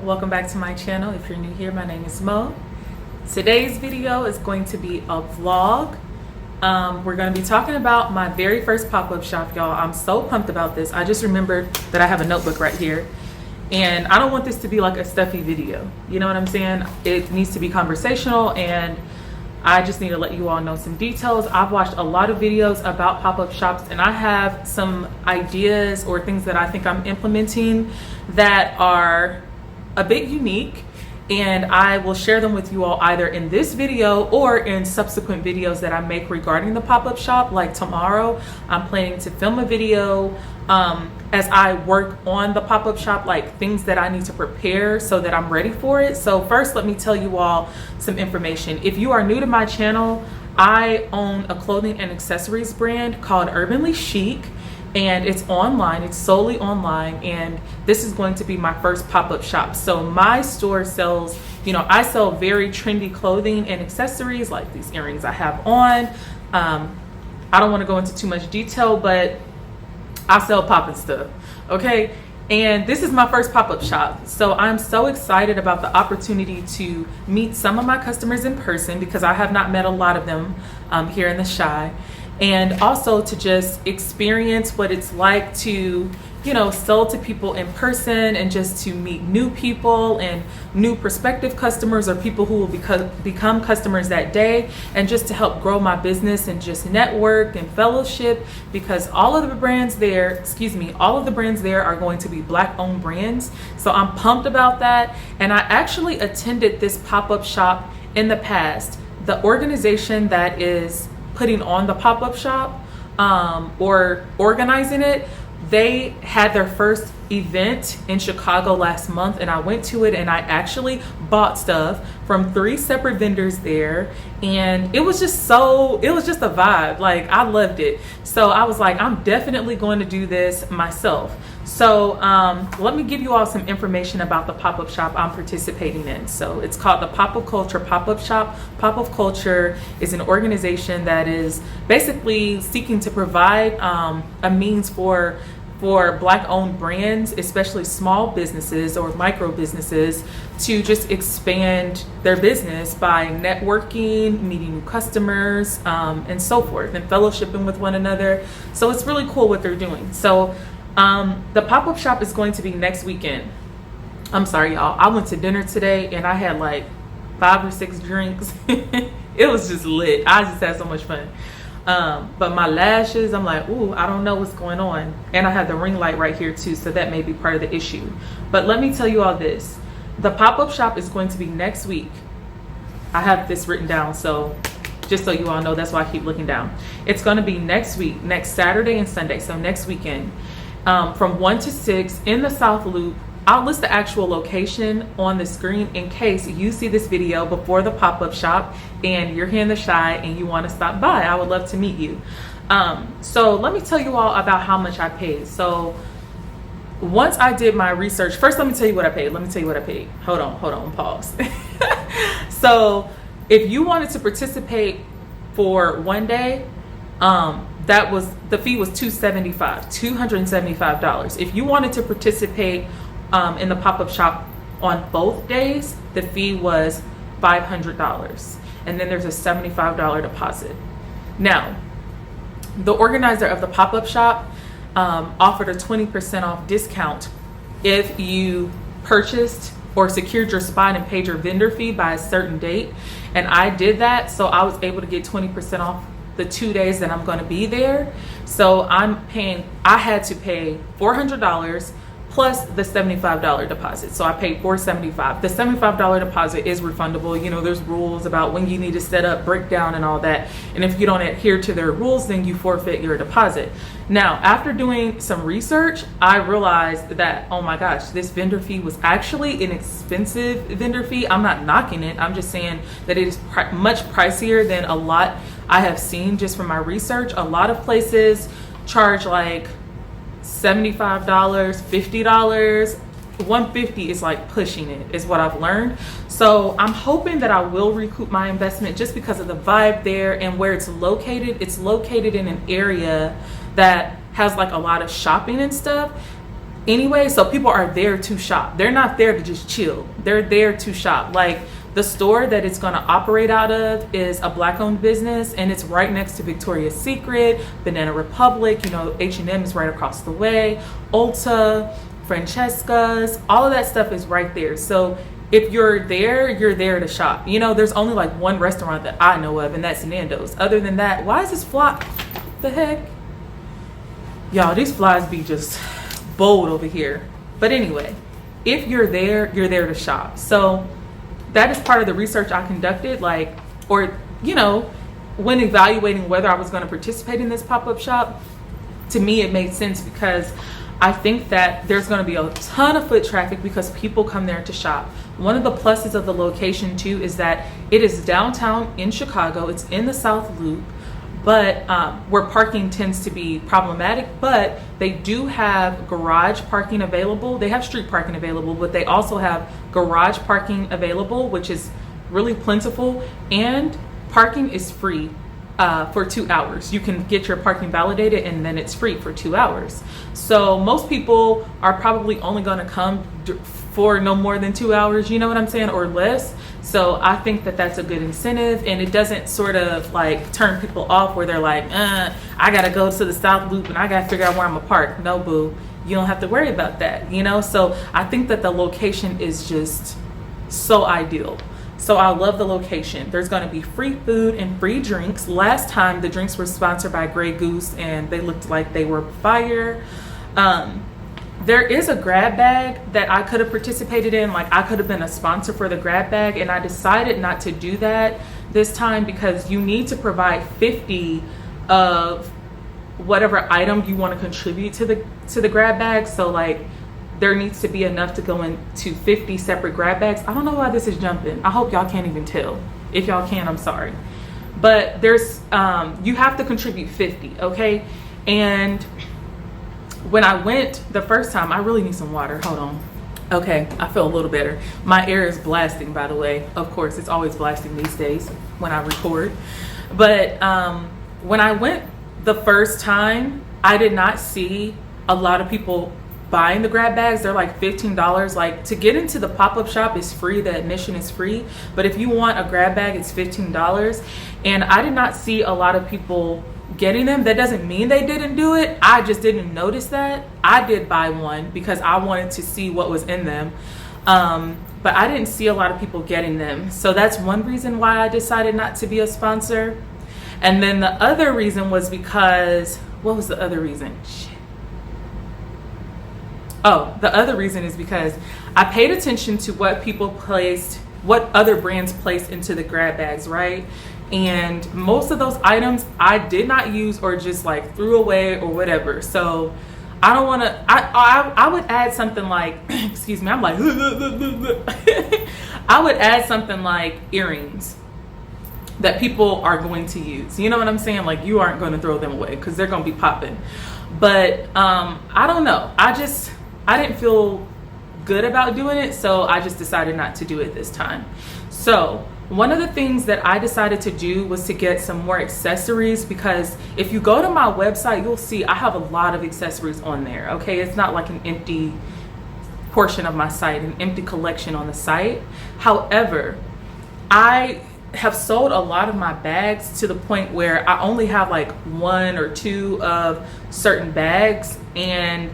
welcome back to my channel. If you're new here, my name is Mo. Today's video is going to be a vlog. We're going to be talking about my very first pop-up shop, y'all. I'm so pumped about this. I just remembered that I have a notebook right here, and I don't want this to be like a stuffy video. You know what I'm saying? It needs to be conversational, and I just need to let you all know some details. I've watched a lot of videos about pop-up shops, and I have some ideas or things that I think I'm implementing that are a bit unique, and I will share them with you all either in this video or in subsequent videos that I make regarding the pop-up shop. Like tomorrow, I'm planning to film a video as I work on the pop-up shop, like things that I need to prepare so that I'm ready for it. So first, let me tell you all some information. If you are new to my channel, I own a clothing and accessories brand called Urbanly Chic, and it's online. It's solely online, and this is going to be my first pop-up shop. So my store sells, I sell very trendy clothing and accessories, like these earrings I have on. I don't want to go into too much detail, but I sell poppin' stuff, okay? And this is my first pop-up shop. So I'm so excited about the opportunity to meet some of my customers in person, because I have not met a lot of them here in the Chi. And also to just experience what it's like to, sell to people in person, and just to meet new people and new prospective customers or people who will become customers that day, and just to help grow my business and just network and fellowship, because all of the brands there are going to be Black-owned brands. So I'm pumped about that. And I actually attended this pop-up shop in the past. The organization that is putting on the pop-up shop or organizing it, they had their first event in Chicago last month, and I went to it, and I actually bought stuff from 3 separate vendors there, and it was just a vibe. Like, I loved it. So I was like, I'm definitely going to do this myself. So let me give you all some information about the pop-up shop I'm participating in. So it's called the Popup Culture Pop-Up Shop. Popup Culture is an organization that is basically seeking to provide a means for Black-owned brands, especially small businesses or micro businesses, to just expand their business by networking, meeting new customers, and so forth, and fellowshipping with one another. So it's really cool what they're doing. So the pop-up shop is going to be next weekend. I'm sorry, y'all. I went to dinner today, and I had like 5 or 6 drinks. It was just lit. I just had so much fun. But my lashes, I'm like, ooh, I don't know what's going on. And I have the ring light right here too, so that may be part of the issue. But let me tell you all this. The pop-up shop is going to be next week. I have this written down, so just so you all know, that's why I keep looking down. It's going to be next week, next Saturday and Sunday, so next weekend, from 1 to 6 in the South Loop. I'll list the actual location on the screen in case you see this video before the pop-up shop and you're here in the Chi and you want to stop by. I would love to meet you. So let me tell you all about how much I paid. So once I did my research, first let me tell you what I paid. Hold on, pause. So if you wanted to participate for one day, the fee was $275. If you wanted to participate in the pop-up shop on both days, the fee was $500, and then there's a $75 deposit. Now, the organizer of the pop-up shop offered a 20% off discount if you purchased or secured your spot and paid your vendor fee by a certain date, and I did that, so I was able to get 20% off the 2 days that I'm going to be there. So I had to pay $400 plus the $75 deposit. So I paid $475. The $75 deposit is refundable. There's rules about when you need to set up, breakdown, and all that. And if you don't adhere to their rules, then you forfeit your deposit. Now, after doing some research, I realized that, oh my gosh, this vendor fee was actually an expensive vendor fee. I'm not knocking it. I'm just saying that it is much pricier than a lot I have seen just from my research. A lot of places charge like $75, $50, $150 is like pushing it, is what I've learned. So I'm hoping that I will recoup my investment just because of the vibe there and where it's located. It's located in an area that has like a lot of shopping and stuff. anyway. So people are there to shop. They're not there to just chill. They're there to shop. Like, the store that it's going to operate out of is a Black-owned business, and it's right next to Victoria's Secret, Banana Republic, you know, H&M is right across the way, Ulta, Francesca's, all of that stuff is right there. So if you're there to shop. You know, there's only like one restaurant that I know of, and that's Nando's. Other than that, why is this fly? The heck? Y'all, these flies be just bold over here. But anyway, if you're there to shop. So that is part of the research I conducted, like, or, you know, when evaluating whether I was going to participate in this pop-up shop. To me, it made sense because I think that there's going to be a ton of foot traffic because people come there to shop. One of the pluses of the location too is that it is downtown in Chicago. It's in the South Loop, but where parking tends to be problematic, but they do have garage parking available. They have street parking available, but they also have garage parking available, which is really plentiful, and parking is free for 2 hours. You can get your parking validated and then it's free for 2 hours. So most people are probably only going to come for no more than 2 hours, you know what I'm saying, or less. So I think that that's a good incentive, and it doesn't sort of like turn people off where they're like, I gotta go to the South Loop and I gotta figure out where I'm gonna park. No, boo, you don't have to worry about that, you know. So I think that the location is just so ideal. So I love the location. There's going to be free food and free drinks. Last time the drinks were sponsored by Grey Goose and they looked like they were fire. There is a grab bag that I could have participated in. Like, I could have been a sponsor for the grab bag, and I decided not to do that this time because you need to provide 50 of whatever item you want to contribute to the grab bag. So like, there needs to be enough to go into 50 separate grab bags. I don't know why this is jumping. I hope y'all can't even tell. If y'all can, I'm sorry. But there's, you have to contribute 50, okay? And when I went the first time, I really need some water. Hold on. Okay, I feel a little better. My air is blasting, by the way. Of course, it's always blasting these days when I record. But when I went the first time, I did not see a lot of people buying the grab bags. They're like $15. Like, to get into the pop-up shop is free, the admission is free, but if you want a grab bag, it's $15. And I did not see a lot of people getting them. That doesn't mean they didn't do it. I just didn't notice that. I did buy one because I wanted to see what was in them, but I didn't see a lot of people getting them. So that's one reason why I decided not to be a sponsor. And then the other reason was because, what was the other reason? Oh, the other reason is because I paid attention to what people placed, what other brands placed into the grab bags, right? And most of those items I did not use or just like threw away or whatever. So I don't want to, I would add something like, excuse me, I'm like, I would add something like earrings that people are going to use. You know what I'm saying? Like, you aren't going to throw them away because they're going to be popping. But I don't know. I didn't feel good about doing it, so I just decided not to do it this time. So one of the things that I decided to do was to get some more accessories, because if you go to my website, you'll see I have a lot of accessories on there, okay? It's not like an empty portion of my site, an empty collection on the site. However, I have sold a lot of my bags to the point where I only have like 1 or 2 of certain bags, and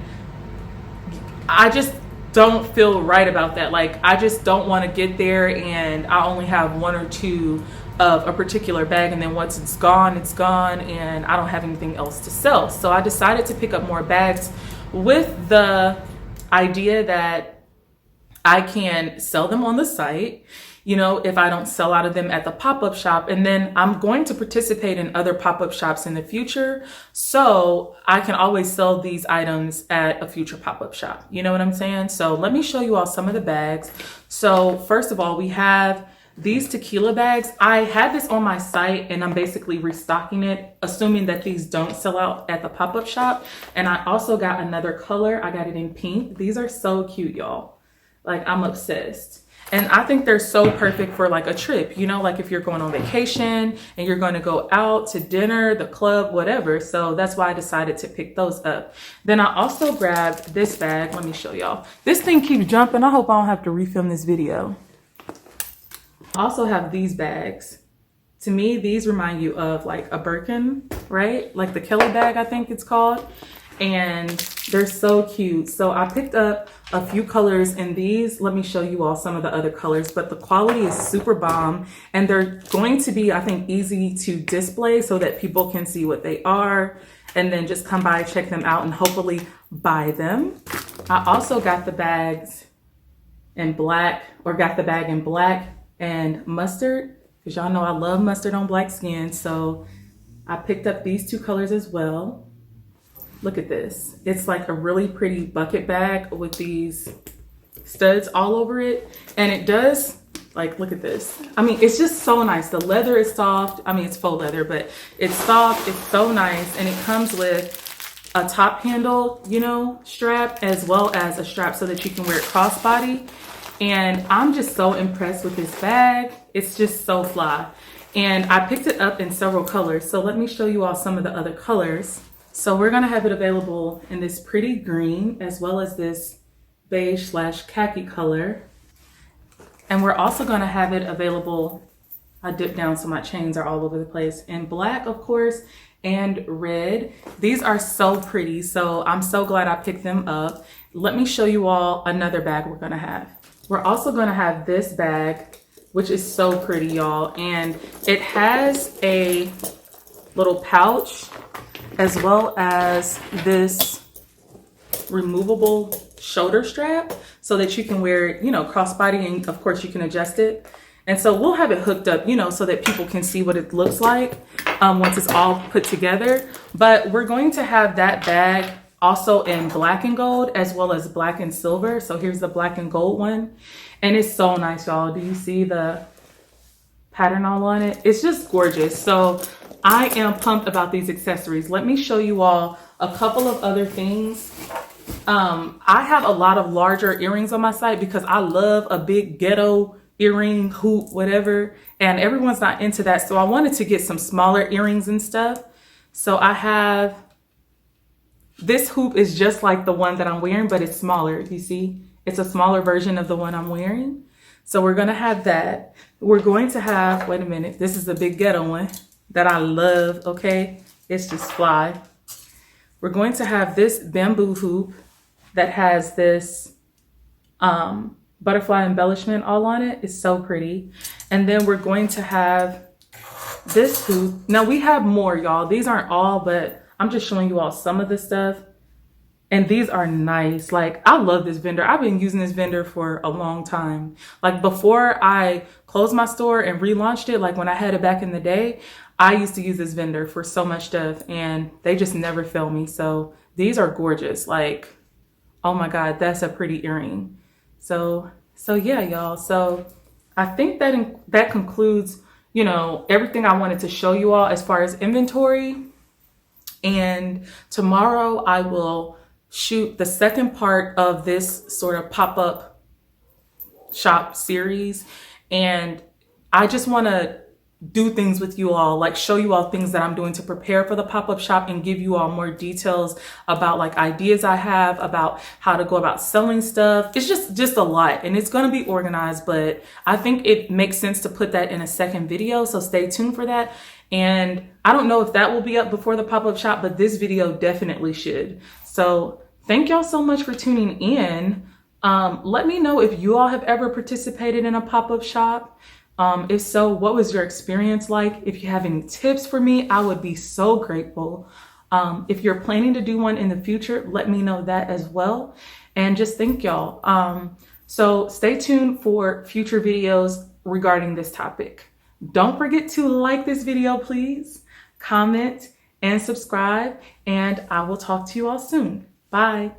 I just don't feel right about that. Like, I just don't want to get there and I only have 1 or 2 of a particular bag, and then once it's gone, and I don't have anything else to sell. So I decided to pick up more bags with the idea that I can sell them on the site, you know, if I don't sell out of them at the pop-up shop. And then I'm going to participate in other pop-up shops in the future, so I can always sell these items at a future pop-up shop. You know what I'm saying? So let me show you all some of the bags. So first of all, we have these tequila bags. I had this on my site and I'm basically restocking it, assuming that these don't sell out at the pop-up shop. And I also got another color. I got it in pink. These are so cute, y'all. Like, I'm obsessed. And I think they're so perfect for like a trip, you know, like if you're going on vacation and you're going to go out to dinner, the club, whatever. So that's why I decided to pick those up. Then I also grabbed this bag. Let me show y'all. This thing keeps jumping. I hope I don't have to refilm this video. I also have these bags. To me, these remind you of like a Birkin, right? Like the Kelly bag, I think it's called. And they're so cute. So I picked up a few colors in these. Let me show you all some of the other colors, but the quality is super bomb, and they're going to be, I think, easy to display so that people can see what they are and then just come by, check them out, and hopefully buy them. I also got the bags in black, or got the bag in black and mustard, because y'all know I love mustard on black skin. So I picked up these two colors as well. Look at this. It's like a really pretty bucket bag with these studs all over it. And it does, like, look at this. I mean, it's just so nice. The leather is soft. I mean, it's faux leather, but it's soft. It's so nice. And it comes with a top handle, you know, strap, as well as a strap so that you can wear it crossbody. And I'm just so impressed with this bag. It's just so fly. And I picked it up in several colors. So let me show you all some of the other colors. So we're gonna have it available in this pretty green, as well as this beige / khaki color. And we're also gonna have it available, I dipped down so my chains are all over the place, in black, of course, and red. These are so pretty, so I'm so glad I picked them up. Let me show you all another bag we're gonna have. We're also gonna have this bag, which is so pretty, y'all. And it has a little pouch, as well as this removable shoulder strap so that you can wear it, you know, crossbody, and of course you can adjust it. And so we'll have it hooked up, you know, so that people can see what it looks like once it's all put together. But we're going to have that bag also in black and gold, as well as black and silver. So here's the black and gold one. And it's so nice, y'all. Do you see the pattern all on it? It's just gorgeous. So I am pumped about these accessories. Let me show you all a couple of other things. I have a lot of larger earrings on my site because I love a big ghetto earring, hoop, whatever. And everyone's not into that. So I wanted to get some smaller earrings and stuff. So I have, this hoop is just like the one that I'm wearing, but it's smaller. You see, it's a smaller version of the one I'm wearing. So we're gonna have that. We're going to have, wait a minute, this is the big ghetto one that I love, okay? It's just fly. We're going to have this bamboo hoop that has this butterfly embellishment all on it. It's so pretty. And then we're going to have this hoop. Now we have more, y'all. These aren't all, but I'm just showing you all some of the stuff. And these are nice. Like, I love this vendor. I've been using this vendor for a long time. Like, before I closed my store and relaunched it, like when I had it back in the day, I used to use this vendor for so much stuff, and they just never fail me. So these are gorgeous. Like, oh my God, that's a pretty earring. So yeah, y'all. So I think that concludes, you know, everything I wanted to show you all as far as inventory. And tomorrow I will shoot the second part of this sort of pop-up shop series. And I just want to do things with you all, like show you all things that I'm doing to prepare for the pop-up shop, and give you all more details about like ideas I have about how to go about selling stuff. It's just a lot, and it's going to be organized, but I think it makes sense to put that in a second video. So stay tuned for that. And I don't know if that will be up before the pop-up shop, but this video definitely should. So thank y'all so much for tuning in. Let me know if you all have ever participated in a pop-up shop. If so, what was your experience like? If you have any tips for me, I would be so grateful. If you're planning to do one in the future, let me know that as well. And just thank y'all. So stay tuned for future videos regarding this topic. Don't forget to like this video, please, comment and subscribe, and I will talk to you all soon. Bye.